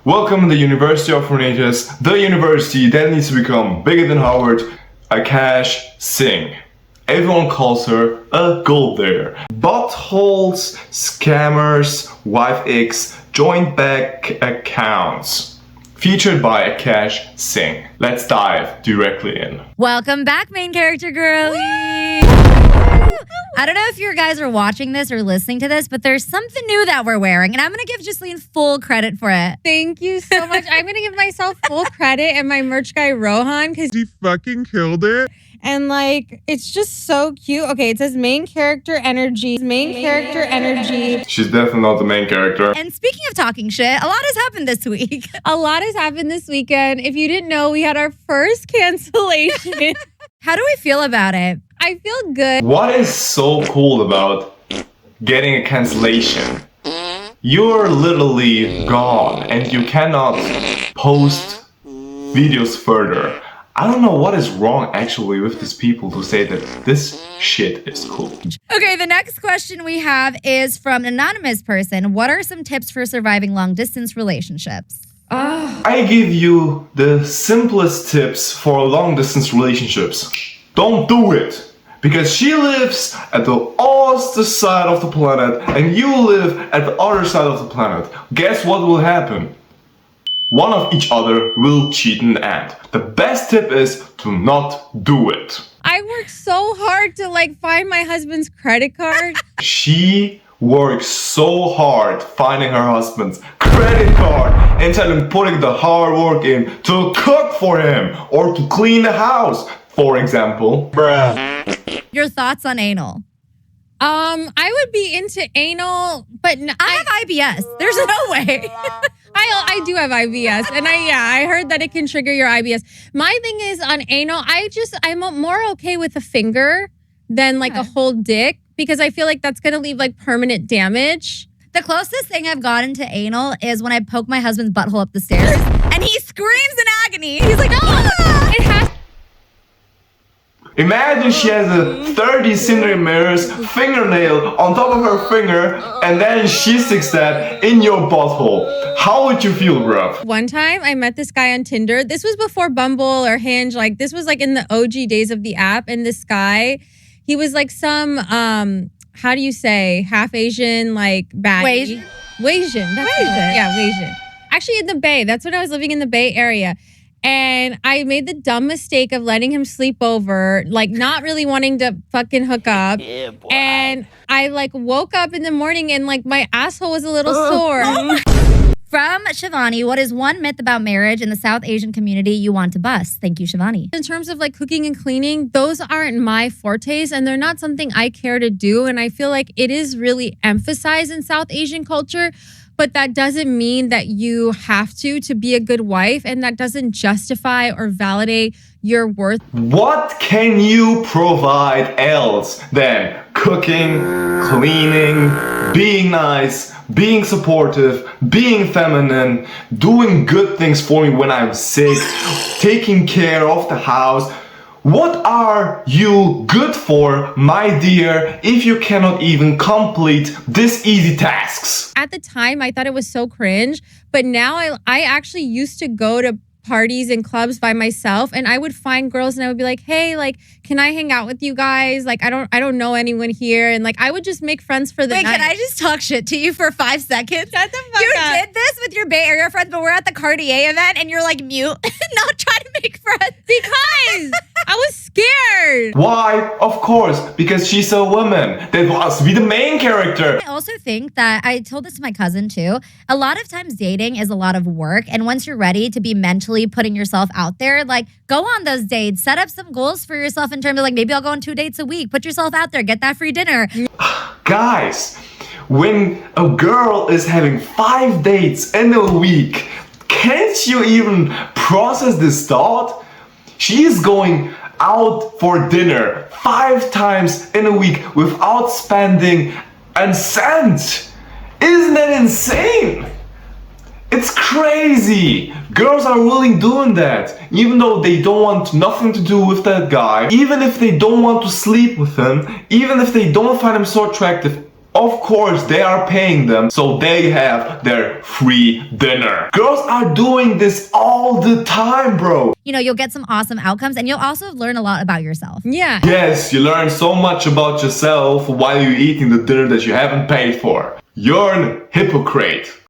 Welcome to the University of Renatus, the university that needs to become bigger than Howard, Akash Singh. Everyone calls her a gold digger. Buttholes, scammers, wife X, joint bank accounts. Featured by Akash Singh. Let's dive directly in. Welcome back, main character girlie. I don't know if you guys are watching this or listening to this, but there's something new that we're wearing, and I'm going to give Justine full credit for it. Thank you so much. I'm going to give myself full credit and my merch guy, Rohan, because he fucking killed it. And like, it's just so cute. Okay, it says main character energy. Main character energy. She's definitely not the main character. And speaking of talking shit, a lot has happened this week. A lot has happened this weekend. If you didn't know, we had our first cancellation. How do we feel about it? I feel good. What is so cool about getting a cancellation? You're literally gone and you cannot post videos further. I don't know what is wrong actually with these people to say that this shit is cool. Okay, the next question we have is from an anonymous person. What are some tips for surviving long distance relationships? I give you the simplest tips for long distance relationships. Don't do it! Because she lives at the other side of the planet and you live at the other side of the planet. Guess what will happen? One of each other will cheat in the end. The best tip is to not do it. I worked so hard to like find my husband's credit card. She works so hard finding her husband's credit card instead of putting the hard work in to cook for him or to clean the house, for example. Bruh. Your thoughts on anal? I would be into anal, but I have IBS. There's no way. I do have IBS, and I heard that it can trigger your IBS. My thing is on anal, I'm more okay with a finger than like a whole dick because I feel like that's gonna leave like permanent damage. The closest thing I've gotten to anal is when I poke my husband's butthole up the stairs, and he screams in agony. He's like, "Ah!" It has. Imagine she has a 30 centimeters fingernail on top of her finger and then she sticks that in your butthole. How would you feel, bruv? One time I met this guy on Tinder. This was before Bumble or Hinge. Like this was like in the OG days of the app. And this guy, he was like some, how do you say, half Asian, like baddie. Wasian. Yeah, Wasian. Actually in the Bay. That's when I was living in the Bay Area. And I made the dumb mistake of letting him sleep over, like not really wanting to fucking hook up. Yeah, boy. And I like woke up in the morning and like my asshole was a little sore. From Shivani, what is one myth about marriage in the South Asian community you want to bust? Thank you, Shivani. In terms of like cooking and cleaning, those aren't my fortes and they're not something I care to do. And I feel like it is really emphasized in South Asian culture. But that doesn't mean that you have to be a good wife, and that doesn't justify or validate your worth. What can you provide else than cooking, cleaning, being nice, being supportive, being feminine, doing good things for me when I'm sick, taking care of the house? What are you good for, my dear, if you cannot even complete these easy tasks? At the time, I thought it was so cringe, but now I actually used to go to parties and clubs by myself, and I would find girls and I would be like, hey, like, can I hang out with you guys? Like, I don't know anyone here. And like, I would just make friends for the night. Wait, can I just talk shit to you for 5 seconds? Shut the fuck you up. did this with your Bay Area friends, but we're at the Cartier event and you're like mute, not trying to make friends. Because I was scared. Why? Of course, because she's a woman that wants to be the main character. I also think that, I told this to my cousin too, a lot of times dating is a lot of work, and once you're ready to be mentally putting yourself out there, like go on those dates, set up some goals for yourself in terms of like, maybe I'll go on 2 dates a week, put yourself out there, get that free dinner. Guys, when a girl is having 5 dates in a week, can't you even process this thought? She is going out for dinner 5 times in a week without spending a cent. Isn't that insane? It's crazy. Girls are really doing that, even though they don't want nothing to do with that guy, even if they don't want to sleep with him, even if they don't find him so attractive. Of course, they are paying them, so they have their free dinner. Girls are doing this all the time, bro. You know, you'll get some awesome outcomes and you'll also learn a lot about yourself. Yeah. Yes, you learn so much about yourself while you're eating the dinner that you haven't paid for. You're a hypocrite.